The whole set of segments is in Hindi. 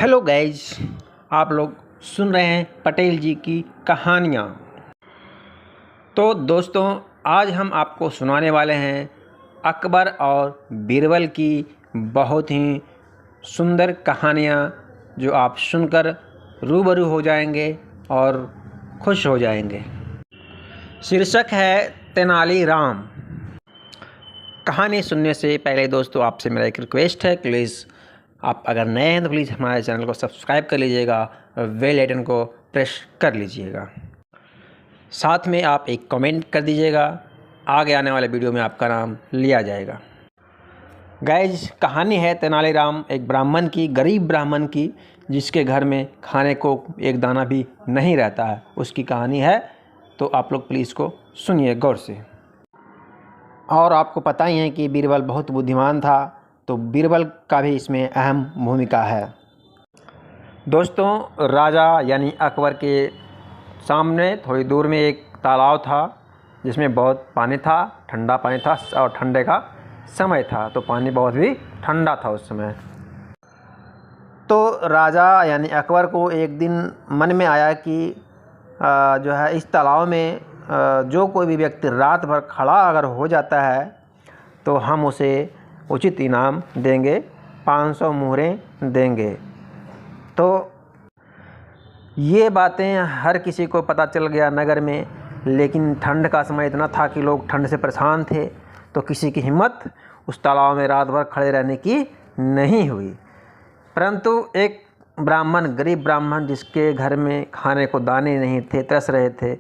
हेलो गाइज, आप लोग सुन रहे हैं पटेल जी की कहानियाँ। तो दोस्तों, आज हम आपको सुनाने वाले हैं अकबर और बीरबल की बहुत ही सुंदर कहानियाँ, जो आप सुनकर रूबरू हो जाएंगे और खुश हो जाएंगे। शीर्षक है तेनालीराम। कहानी सुनने से पहले दोस्तों, आपसे मेरा एक रिक्वेस्ट है, प्लीज़ आप अगर नए हैं तो प्लीज़ हमारे चैनल को सब्सक्राइब कर लीजिएगा और बेल आइकन को प्रेस कर लीजिएगा। साथ में आप एक कमेंट कर दीजिएगा, आगे आने वाले वीडियो में आपका नाम लिया जाएगा। गाइज, कहानी है तेनालीराम, एक ब्राह्मण की, गरीब ब्राह्मण की, जिसके घर में खाने को एक दाना भी नहीं रहता है। उसकी कहानी है, तो आप लोग प्लीज़ को सुनिए गौर से। और आपको पता ही है कि बीरबल बहुत बुद्धिमान था, तो बीरबल का भी इसमें अहम भूमिका है। दोस्तों, राजा यानी अकबर के सामने थोड़ी दूर में एक तालाब था, जिसमें बहुत पानी था, ठंडा पानी था और ठंडे का समय था, तो पानी बहुत भी ठंडा था उस समय। तो राजा यानी अकबर को एक दिन मन में आया कि जो है इस तालाब में जो कोई भी व्यक्ति रात भर खड़ा अगर हो जाता है तो हम उसे उचित इनाम देंगे, 500 मुहरें देंगे। तो ये बातें हर किसी को पता चल गया नगर में, लेकिन ठंड का समय इतना था कि लोग ठंड से परेशान थे, तो किसी की हिम्मत उस तालाब में रात भर खड़े रहने की नहीं हुई। परंतु एक ब्राह्मण, गरीब ब्राह्मण, जिसके घर में खाने को दाने नहीं थे, तरस रहे थे,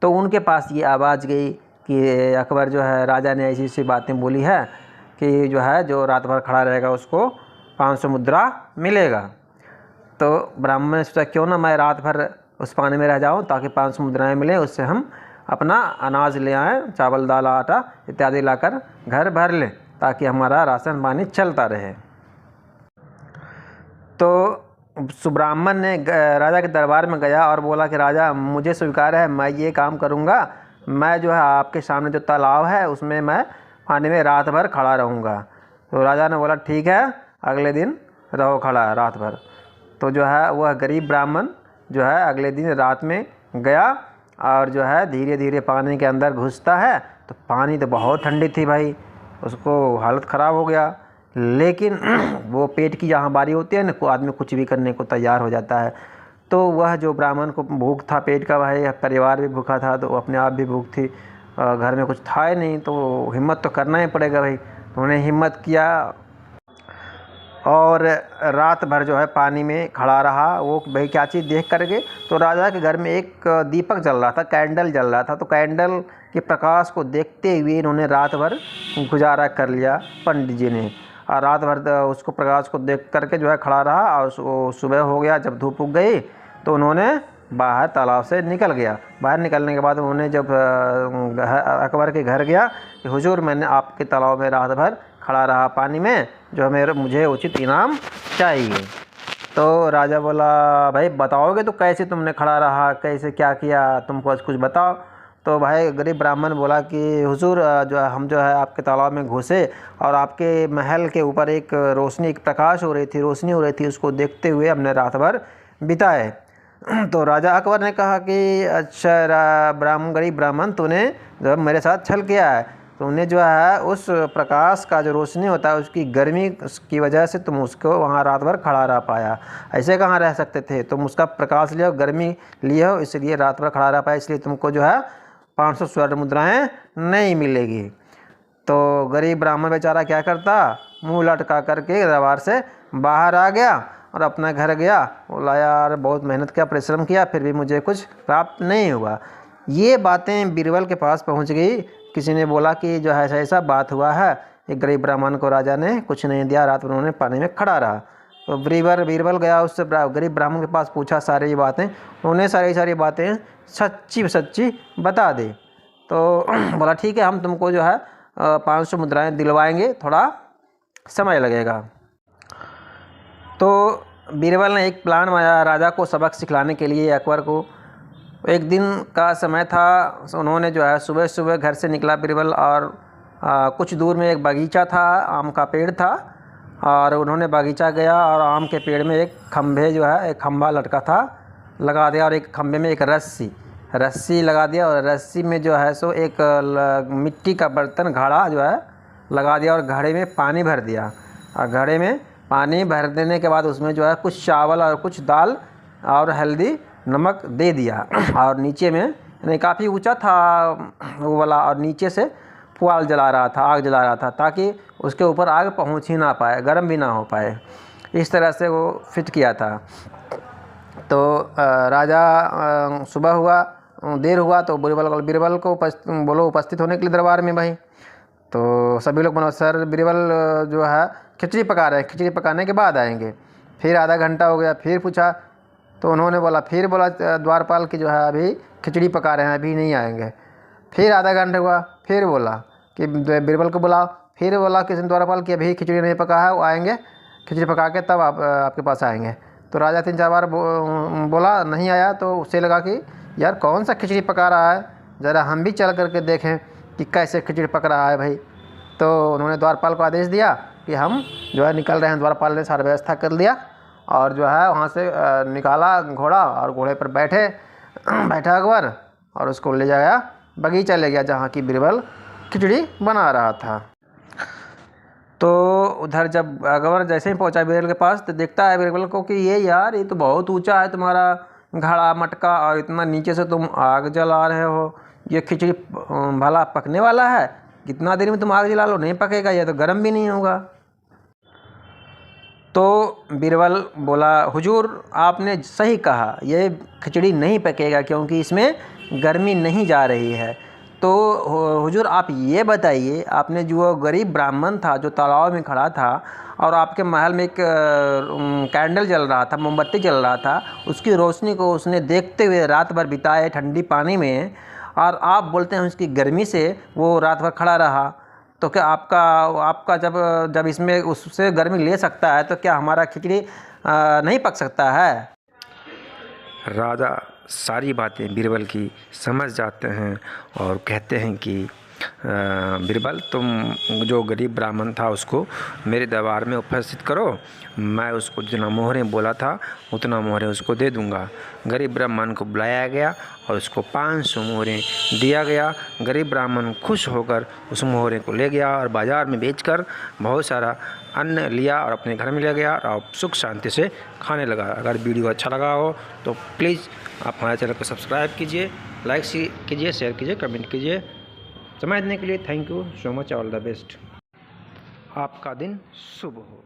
तो उनके पास ये आवाज़ गई कि अकबर जो है, राजा ने ऐसी ऐसी बातें बोली है कि जो है जो रात भर खड़ा रहेगा उसको 500 मुद्रा मिलेगा। तो ब्राह्मण ने सोचा, क्यों ना मैं रात भर उस पानी में रह जाऊं ताकि 500 मुद्राएं मिलें, उससे हम अपना अनाज ले आएँ, चावल दाल आटा इत्यादि लाकर घर भर लें, ताकि हमारा राशन पानी चलता रहे। तो सुब्राह्मण ने राजा के दरबार में गया और बोला कि राजा, मुझे स्वीकार है, मैं ये काम करूँगा, मैं जो है आपके सामने जो तालाब है उसमें मैं पानी में रात भर खड़ा रहूँगा। तो राजा ने बोला, ठीक है, अगले दिन रहो खड़ा रात भर। तो जो है वह गरीब ब्राह्मण जो है अगले दिन रात में गया और जो है धीरे धीरे पानी के अंदर घुसता है, तो पानी तो बहुत ठंडी थी भाई, उसको हालत ख़राब हो गया। लेकिन वो पेट की जहाँ बारी होती है ना, को आदमी कुछ भी करने को तैयार हो जाता है। तो वह जो ब्राह्मण को भूख था पेट का, भाई परिवार भी भूखा था, तो अपने आप भी भूख थी, घर में कुछ था ही नहीं, तो हिम्मत तो करना ही पड़ेगा भाई। तो उन्हें हिम्मत किया और रात भर जो है पानी में खड़ा रहा। वो भाई क्या चीज़ देख करके, तो राजा के घर में एक दीपक जल रहा था, कैंडल जल रहा था, तो कैंडल के प्रकाश को देखते हुए इन्होंने रात भर गुजारा कर लिया पंडित जी ने। और रात भर उसको प्रकाश को देख करके जो है खड़ा रहा, और सुबह हो गया, जब धूप उग गई तो उन्होंने बाहर तालाब से निकल गया। बाहर निकलने के बाद उन्होंने जब अकबर के घर गया कि हुजूर, मैंने आपके तालाब में रात भर खड़ा रहा पानी में, जो मुझे उचित इनाम चाहिए। तो राजा बोला, भाई बताओगे तो कैसे तुमने खड़ा रहा, कैसे क्या किया, तुमको कुछ बताओ। तो भाई गरीब ब्राह्मण बोला कि हुजूर, जो है हम जो है आपके तालाब में घुसे और आपके महल के ऊपर एक रोशनी, एक प्रकाश हो रही थी, रोशनी हो रही थी, उसको देखते हुए हमने रात भर बिताए। तो राजा अकबर ने कहा कि अच्छा गरीब ब्राह्मण, तूने जो मेरे साथ छल किया है, तूने जो है उस प्रकाश का जो रोशनी होता है उसकी गर्मी की वजह से तुम उसको वहाँ रात भर खड़ा रह पाया। ऐसे कहाँ रह सकते थे, तुम उसका प्रकाश लिया, गर्मी लिए हो, इसलिए रात भर खड़ा रह पाया, इसलिए तुमको जो है 500 स्वर्ण मुद्राएं नहीं मिलेगी। तो गरीब ब्राह्मण बेचारा क्या करता, मुंह लटका करके दरबार से बाहर आ गया और अपना घर गया। बोला, यार बहुत मेहनत किया, परिश्रम किया, फिर भी मुझे कुछ प्राप्त नहीं हुआ। ये बातें बीरबल के पास पहुंच गई। किसी ने बोला कि जो है ऐसा बात हुआ है, एक गरीब ब्राह्मण को राजा ने कुछ नहीं दिया, रात भर उन्होंने पानी में खड़ा रहा। तो बीरबल गया उससे गरीब ब्राह्मण के पास, पूछा सारी बातें, उन्हें सारी बातें सच्ची बता दी। तो बोला, ठीक है, हम तुमको जो है 500 मुद्राएं दिलवाएंगे, थोड़ा समय लगेगा। तो बीरबल ने एक प्लान बनाया राजा को सबक सिखलाने के लिए, अकबर को। एक दिन का समय था, उन्होंने जो है सुबह सुबह घर से निकला बीरबल, और कुछ दूर में एक बगीचा था, आम का पेड़ था, और उन्होंने बागीचा गया और आम के पेड़ में एक खंभे जो है एक खंभा लटका था लगा दिया, और एक खंभे में एक रस्सी लगा दिया, और रस्सी में जो है सो एक मिट्टी का बर्तन घड़ा जो है लगा दिया, और घड़े में पानी भर दिया। और घड़े में पानी भर देने के बाद उसमें जो है कुछ चावल और कुछ दाल और हल्दी नमक दे दिया। और नीचे में यानी काफ़ी ऊंचा था वो वाला, और नीचे से पुआल जला रहा था, आग जला रहा था, ताकि उसके ऊपर आग पहुंच ही ना पाए, गर्म भी ना हो पाए। इस तरह से वो फिट किया था। तो राजा सुबह हुआ, देर हुआ तो बीरबल को बोलो उपस्थित होने के लिए दरबार में भाई। तो सभी लोग बोलो सर बीरबल जो है खिचड़ी पका रहे हैं, खिचड़ी पकाने के बाद आएंगे। फिर आधा घंटा हो गया, फिर पूछा तो उन्होंने बोला, फिर बोला द्वारपाल की जो है अभी खिचड़ी पका रहे हैं, अभी नहीं आएंगे। फिर आधा घंटा हुआ, फिर बोला कि बीरबल को बुलाओ, फिर बोला किसी द्वारपाल की अभी खिचड़ी नहीं पका है, वो आएंगे खिचड़ी पका के तब आपके पास आएंगे। तो राजा 3-4 बार बोला, नहीं आया। तो उससे लगा कि यार कौन सा खिचड़ी पका रहा है, ज़रा हम भी चल करके देखें कि कैसे खिचड़ी पक रहा है भाई। तो उन्होंने द्वारपाल को आदेश दिया कि हम जो है निकल रहे हैं। द्वारपाल ने सारा व्यवस्था कर दिया और जो है वहाँ से निकाला घोड़ा, और घोड़े पर बैठा अकबर और उसको ले जाया बगीचा ले गया जहाँ की बीरबल खिचड़ी बना रहा था। तो उधर जब अकबर जैसे ही पहुँचा बीरबल के पास तो देखता है बीरबल को कि ये तो बहुत ऊंचा है तुम्हारा घड़ा मटका, और इतना नीचे से तुम आग जला रहे हो, ये खिचड़ी भला पकने वाला है? कितना देर में तुम आग जला लो, नहीं पकेगा, ये तो गर्म भी नहीं होगा। तो बीरबल बोला, हुजूर आपने सही कहा, ये खिचड़ी नहीं पकेगा क्योंकि इसमें गर्मी नहीं जा रही है। तो हुजूर आप ये बताइए, आपने जो गरीब ब्राह्मण था जो तालाब में खड़ा था और आपके महल में एक कैंडल जल रहा था, मोमबत्ती जल रहा था, उसकी रोशनी को उसने देखते हुए रात भर बिताए ठंडी पानी में, और आप बोलते हैं उसकी गर्मी से वो रात भर खड़ा रहा, तो क्या आपका जब इसमें उससे गर्मी ले सकता है तो क्या हमारा खिचड़ी नहीं पक सकता है? राजा सारी बातें बीरबल की समझ जाते हैं और कहते हैं कि बीरबल तुम जो गरीब ब्राह्मण था उसको मेरे दरबार में उपस्थित करो, मैं उसको जितना मोहरें बोला था उतना मोहरें उसको दे दूंगा। गरीब ब्राह्मण को बुलाया गया और उसको 500 मोहरें दिया गया। गरीब ब्राह्मण खुश होकर उस मोहरें को ले गया और बाज़ार में बेचकर बहुत सारा अन्न लिया और अपने घर में ले गया और सुख शांति से खाने लगा। अगर वीडियो अच्छा लगा हो तो प्लीज़ आप हमारे चैनल को सब्सक्राइब कीजिए, लाइक कीजिए, शेयर कीजिए, कमेंट कीजिए। समय देने के लिए thank you so much, all the best. आपका दिन शुभ हो।